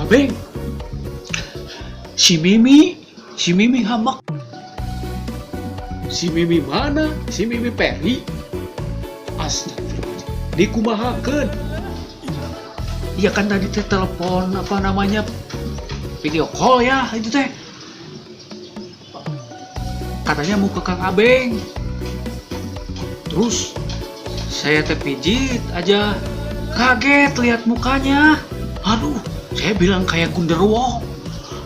Abeng, si Mimi hamak. Si Mimi mana? Si Mimi Peri. Astagfirullahaladzim. Dikumahakeun. Iya kan tadi teh telepon apa namanya video call ya itu teh. Katanya mau ke Kang Abeng. Terus saya teh pijit aja. Kaget lihat mukanya. Aduh, saya bilang kayak Gundurwo.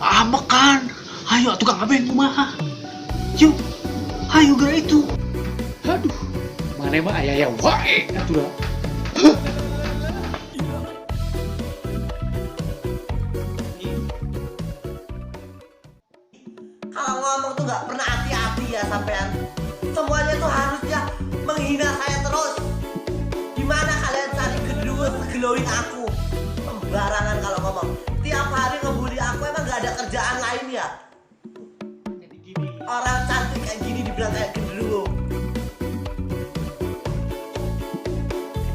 Amekan. Ayo tukang Abeng kumaha. Yuk, ayo gerak itu. Aduh, mana mah ayah yang wae atuh dah. Kalau ngomong tuh nggak pernah hati-hati ya sampean. Semuanya tuh harusnya menghina saya terus. Gimana kalian cari kedua segeloin aku? Sembarangan kalau ngomong. Tiap hari ngebully aku, emang nggak ada kerjaan lain ya? Jadi gini. Orang cantik kayak gini dibilang kayak genderuwo.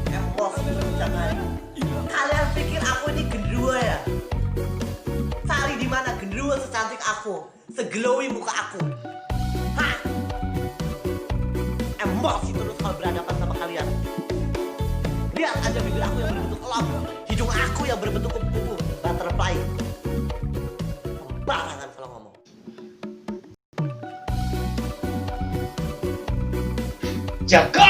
Emosi jangan. Kalian pikir aku ini genderuwo ya? Cari di mana genderuwo secantik aku, seglowy muka aku. Hah? Emosi terus kalau berhadapan sama kalian. Lihat aja bibir aku yang berbentuk elop, hidung aku yang berbentuk kupu-kupu, butterfly. Sembarangan kalau ngomong. Jaga!